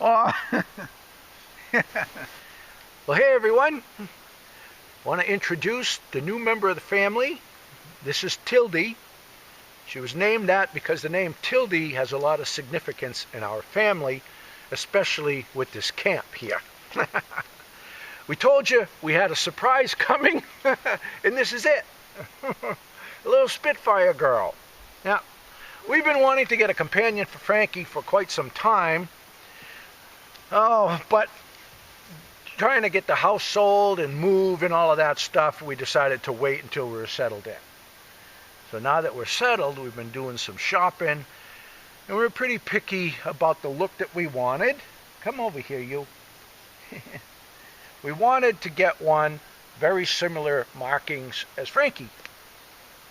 Oh. Well, hey everyone, I want to introduce the new member of the family. This is Tildy. She was named that because the name Tildy has a lot of significance in our family, especially with this camp here. We told you we had a surprise coming, and this is it. A little Spitfire girl. Now, we've been wanting to get a companion for Frankie for quite some time. Oh, but trying to get the house sold and move and all of that stuff, we decided to wait until we were settled in. So now that we're settled, we've been doing some shopping, and we're pretty picky about the look that we wanted. Come over here, you. We wanted to get one very similar markings as Frankie,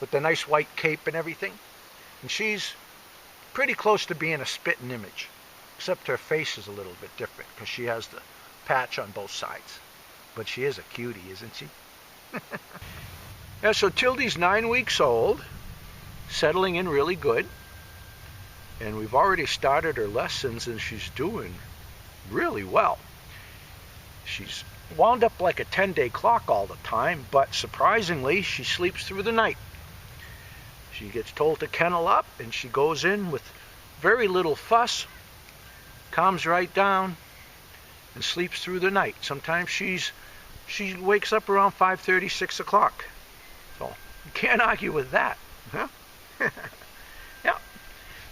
with the nice white cape and everything. And she's pretty close to being a spitting image, except her face is a little bit different because she has the patch on both sides. But she is a cutie, isn't she? Yeah, so Tildy's 9 weeks old, settling in really good. And we've already started her lessons and she's doing really well. She's wound up like a 10-day clock all the time, but surprisingly, she sleeps through the night. She gets told to kennel up and she goes in with very little fuss, calms right down, and sleeps through the night. Sometimes she wakes up around 5:30, 6 o'clock. So you can't argue with that, huh? Yeah.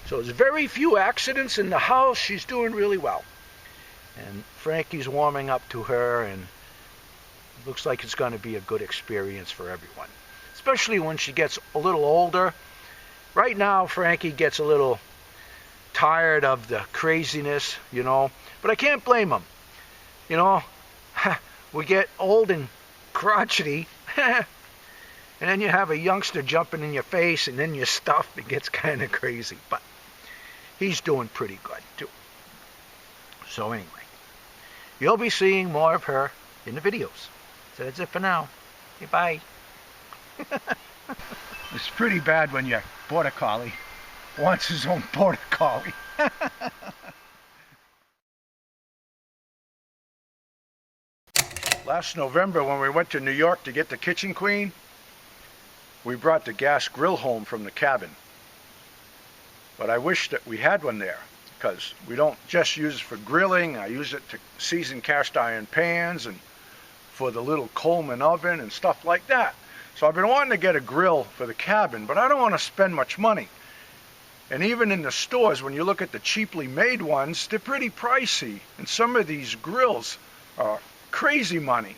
So there's very few accidents in the house. She's doing really well. And Frankie's warming up to her, and it looks like it's going to be a good experience for everyone, especially when she gets a little older. Right now, Frankie gets a little tired of the craziness, you know, but I can't blame him. You know, we get old and crotchety, and then you have a youngster jumping in your face, and then your stuff, it gets kind of crazy. But he's doing pretty good, too. So anyway, you'll be seeing more of her in the videos. So that's it for now. Okay, bye. It's pretty bad when your Border Collie wants his own Border Collie. Last November, when we went to New York to get the Kitchen Queen, we brought the gas grill home from the cabin. But I wish that we had one there, because we don't just use it for grilling. I use it to season cast iron pans and for the little Coleman oven and stuff like that. So I've been wanting to get a grill for the cabin, but I don't want to spend much money. And even in the stores, when you look at the cheaply made ones, they're pretty pricey. And some of these grills are crazy money.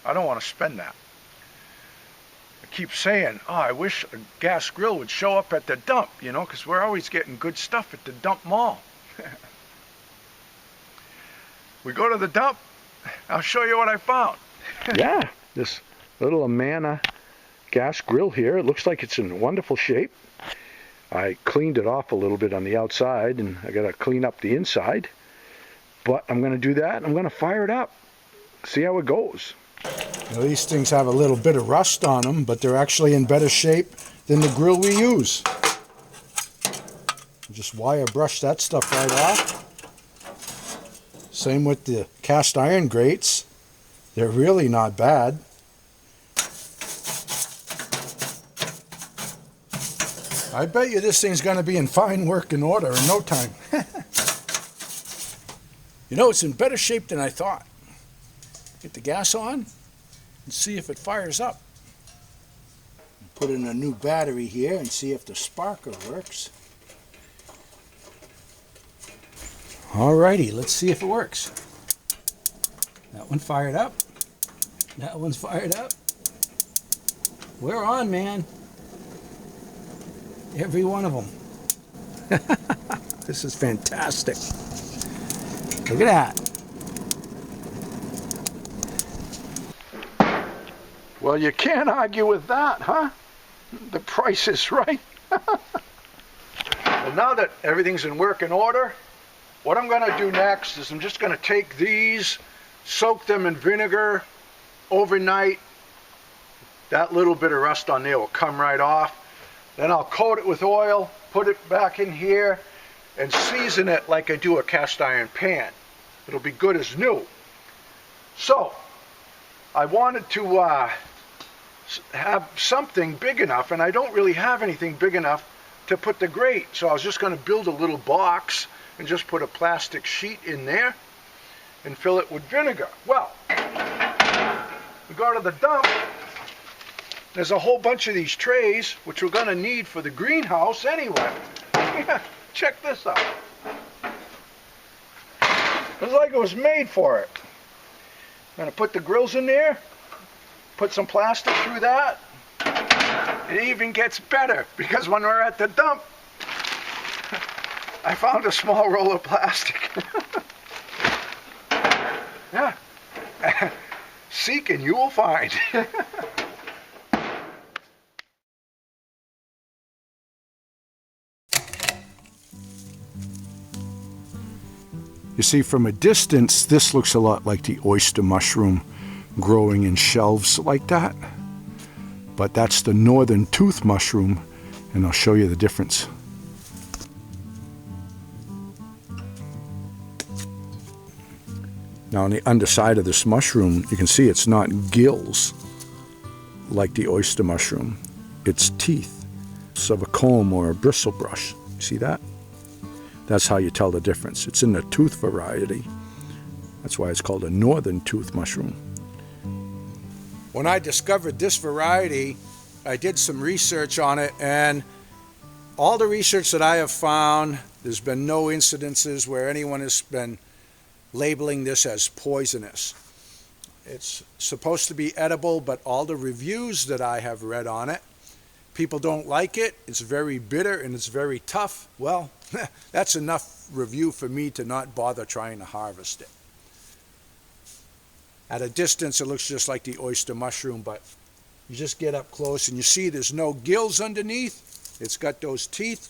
I don't want to spend that. I keep saying, oh, I wish a gas grill would show up at the dump, you know, because we're always getting good stuff at the dump mall. We go to the dump, I'll show you what I found. Yeah, this little Amana gas grill here. It looks like it's in wonderful shape. I cleaned it off a little bit on the outside, and I got to clean up the inside. But I'm going to do that, and I'm going to fire it up. See how it goes. Now, these things have a little bit of rust on them, but they're actually in better shape than the grill we use. Just wire brush that stuff right off. Same with the cast iron grates. They're really not bad. I bet you this thing's going to be in fine working order in no time. You know, it's in better shape than I thought. Get the gas on and see if it fires up. Put in a new battery here and see if the sparker works. Alrighty, let's see if it works. That one fired up. That one's fired up. We're on, man. Every one of them. This is fantastic. Look at that. Well, you can't argue with that, huh? The price is right. Well, now that everything's in working order, what I'm going to do next is I'm just going to take these, soak them in vinegar overnight. That little bit of rust on there will come right off. Then I'll coat it with oil, put it back in here, and season it like I do a cast iron pan. It'll be good as new. So, I wanted to have something big enough, and I don't really have anything big enough to put the grate. So I was just going to build a little box and just put a plastic sheet in there and fill it with vinegar. Well, we go to the dump. There's a whole bunch of these trays, which we're going to need for the greenhouse anyway. Check this out. It's like it was made for it. I'm going to put the grills in there, put some plastic through that. It even gets better, because when we're at the dump, I found a small roll of plastic. Yeah. Seek and you will find. You see, from a distance, this looks a lot like the oyster mushroom growing in shelves like that. But that's the northern tooth mushroom, and I'll show you the difference. Now on the underside of this mushroom, you can see it's not gills like the oyster mushroom. It's teeth of a comb or a bristle brush. You see that? That's how you tell the difference. It's in the tooth variety. That's why it's called a northern tooth mushroom. When I discovered this variety, I did some research on it, and all the research that I have found, there's been no incidences where anyone has been labeling this as poisonous. It's supposed to be edible, but all the reviews that I have read on it, people don't like it. It's very bitter and it's very tough. Well, that's enough review for me to not bother trying to harvest it. At a distance, it looks just like the oyster mushroom, but you just get up close and you see there's no gills underneath. It's got those teeth.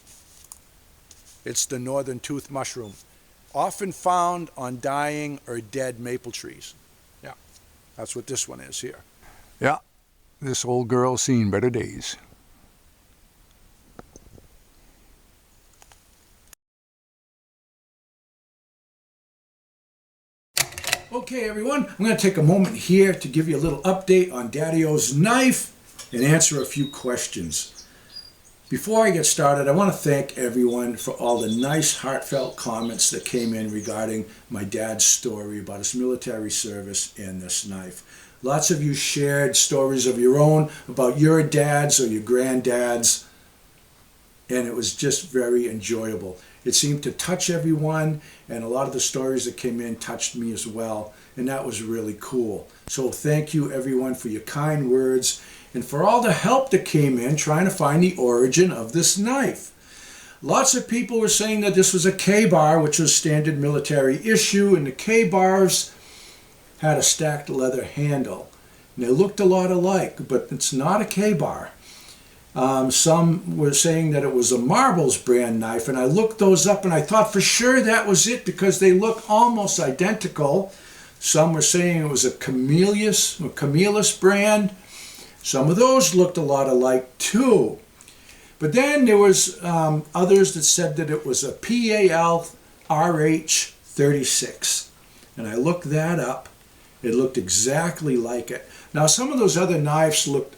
It's the northern tooth mushroom, often found on dying or dead maple trees. Yeah, that's what this one is here. Yeah, this old girl's seen better days. Okay, everyone, I'm going to take a moment here to give you a little update on Daddy-O's knife and answer a few questions. Before I get started, I want to thank everyone for all the nice, heartfelt comments that came in regarding my dad's story about his military service and this knife. Lots of you shared stories of your own about your dads or your granddads, and it was just very enjoyable. It seemed to touch everyone, and a lot of the stories that came in touched me as well, and that was really cool. So thank you everyone for your kind words and for all the help that came in trying to find the origin of this knife. Lots of people were saying that this was a K-bar, which was standard military issue, and the K-bars had a stacked leather handle. And they looked a lot alike, but it's not a K-bar. Some were saying that it was a Marbles brand knife, and I looked those up and I thought for sure that was it because they look almost identical. Some were saying it was a Camillus brand. Some of those looked a lot alike too. But then there was others that said that it was a PAL RH36. And I looked that up. It looked exactly like it. Now some of those other knives looked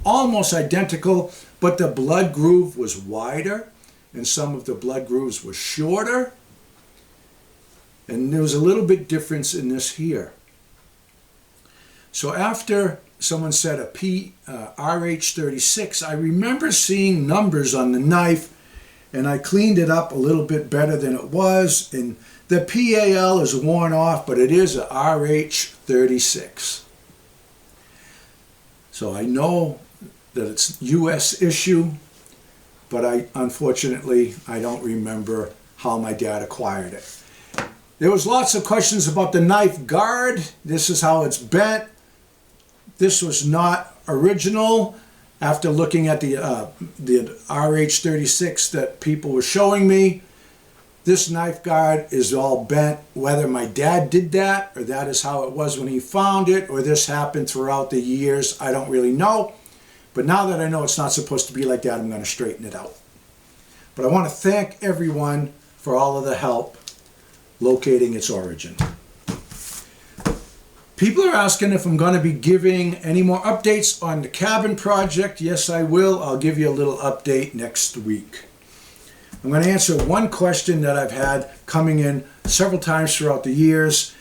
almost identical, but the blood groove was wider and some of the blood grooves were shorter. And there was a little bit difference in this here. So after someone said a RH36, I remember seeing numbers on the knife, and I cleaned it up a little bit better than it was, and the PAL is worn off, but it is a RH36. So I know that it's US issue, but unfortunately I don't remember how my dad acquired it. There was lots of questions about the knife guard. This is how it's bent. This was not original. After looking at the RH36 that people were showing me, This knife guard is all bent. Whether my dad did that, or that is how it was when he found it, or this happened throughout the years, I don't really know. But now that I know it's not supposed to be like that, I'm going to straighten it out. But I want to thank everyone for all of the help locating its origin. People are asking if I'm going to be giving any more updates on the cabin project. Yes, I will. I'll give you a little update next week. I'm going to answer one question that I've had coming in several times throughout the years.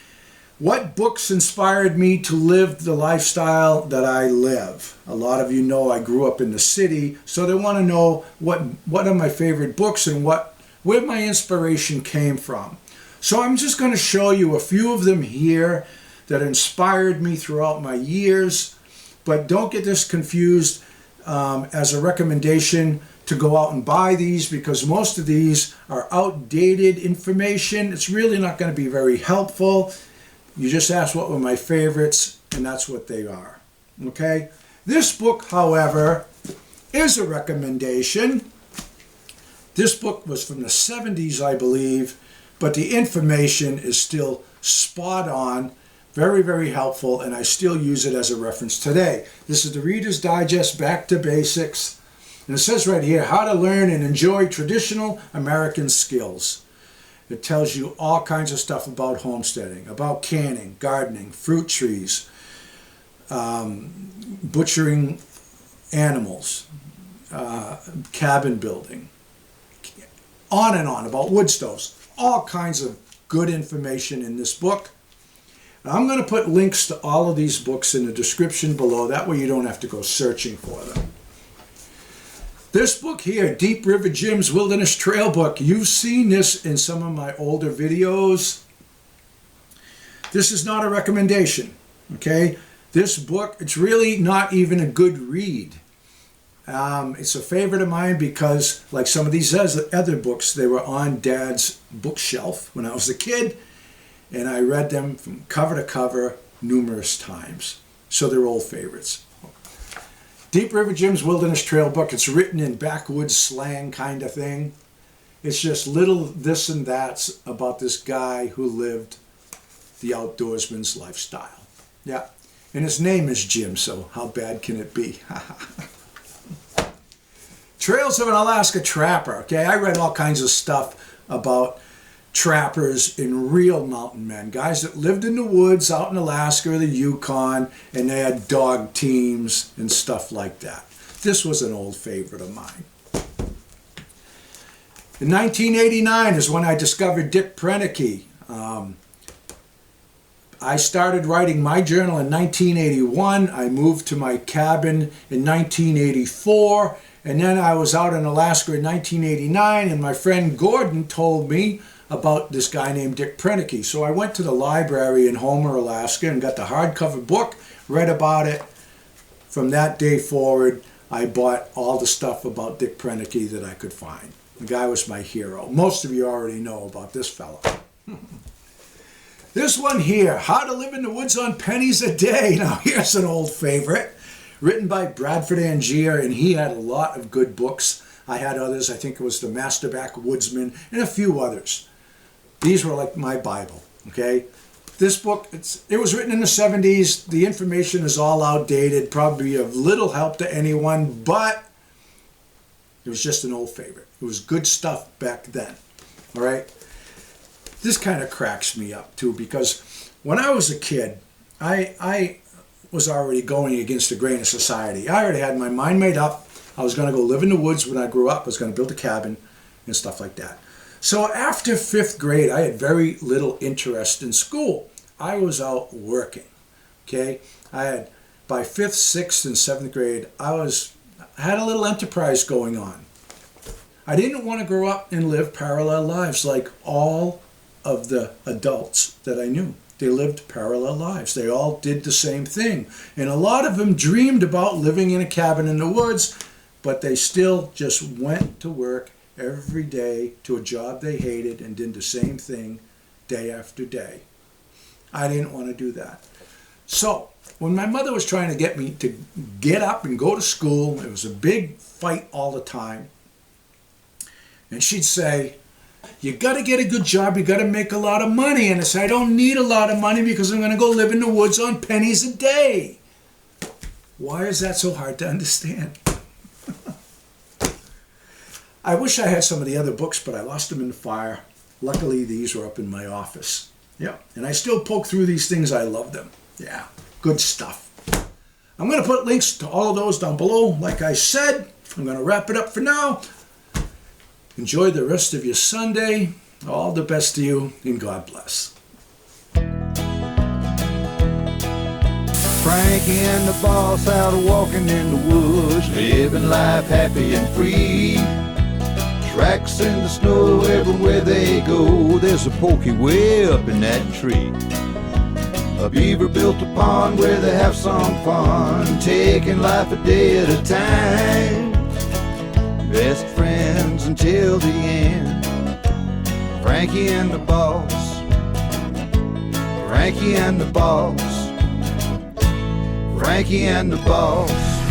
What books inspired me to live the lifestyle that I live? A lot of you know I grew up in the city, so they want to know what are my favorite books and where my inspiration came from. So I'm just going to show you a few of them here that inspired me throughout my years, but don't get this confused as a recommendation to go out and buy these, because most of these are outdated information. It's really not going to be very helpful. You just asked what were my favorites, and that's what they are. Okay? This book, however, is a recommendation. This book was from the 70s, I believe, but the information is still spot on. Very, very helpful, and I still use it as a reference today. This is the Reader's Digest Back to Basics. And it says right here, how to learn and enjoy traditional American skills. It tells you all kinds of stuff about homesteading, about canning, gardening, fruit trees, butchering animals, cabin building, on and on, about wood stoves. All kinds of good information in this book. I'm going to put links to all of these books in the description below. That way you don't have to go searching for them. This book here, Deep River Jim's Wilderness Trail Book. You've seen this in some of my older videos. This is not a recommendation, okay? This book, it's really not even a good read. It's a favorite of mine because, like some of these other books, they were on Dad's bookshelf when I was a kid, and I read them from cover to cover numerous times. So they're old favorites. Deep River Jim's Wilderness Trail Book. It's written in backwoods slang kind of thing. It's just little this and that's about this guy who lived the outdoorsman's lifestyle. Yeah. And his name is Jim, so how bad can it be? Trails of an Alaska Trapper. Okay, I read all kinds of stuff about trappers and real mountain men, guys that lived in the woods out in Alaska or the Yukon, and they had dog teams and stuff like that. This was an old favorite of mine. In 1989 is when I discovered Dick Proenneke. I started writing my journal in 1981. I moved to my cabin in 1984, and then I was out in Alaska in 1989, and my friend Gordon told me about this guy named Dick Proenneke. So I went to the library in Homer, Alaska, and got the hardcover book, read about it. From that day forward, I bought all the stuff about Dick Proenneke that I could find. The guy was my hero. Most of you already know about this fellow. This one here, How to Live in the Woods on Pennies a Day. Now here's an old favorite, written by Bradford Angier, and he had a lot of good books. I had others. I think it was The Master Backwoodsman and a few others. These were like my Bible, okay? This book, it was written in the 70s. The information is all outdated, probably of little help to anyone, but it was just an old favorite. It was good stuff back then, all right? This kind of cracks me up, too, because when I was a kid, I was already going against the grain of society. I already had my mind made up. I was going to go live in the woods when I grew up. I was going to build a cabin and stuff like that. So after 5th grade, I had very little interest in school. I was out working, okay? By 5th, 6th, and 7th grade, I had a little enterprise going on. I didn't want to grow up and live parallel lives like all of the adults that I knew. They lived parallel lives. They all did the same thing. And a lot of them dreamed about living in a cabin in the woods, but they still just went to work every day to a job they hated and did the same thing day after day. I didn't want to do that. So when my mother was trying to get me to get up and go to school, it was a big fight all the time. And she'd say, You got to get a good job. You got to make a lot of money. And I said, I don't need a lot of money because I'm going to go live in the woods on pennies a day. Why is that so hard to understand? I wish I had some of the other books, but I lost them in the fire. Luckily, these were up in my office. Yeah, and I still poke through these things. I love them. Yeah, good stuff. I'm going to put links to all of those down below. Like I said, I'm going to wrap it up for now. Enjoy the rest of your Sunday. All the best to you, and God bless. Frankie and the boss out walking in the woods, living life happy and free. Tracks in the snow everywhere they go. There's a pokey way up in that tree. A beaver built a pond where they have some fun, taking life a day at a time. Best friends until the end. Frankie and the boss. Frankie and the boss. Frankie and the boss.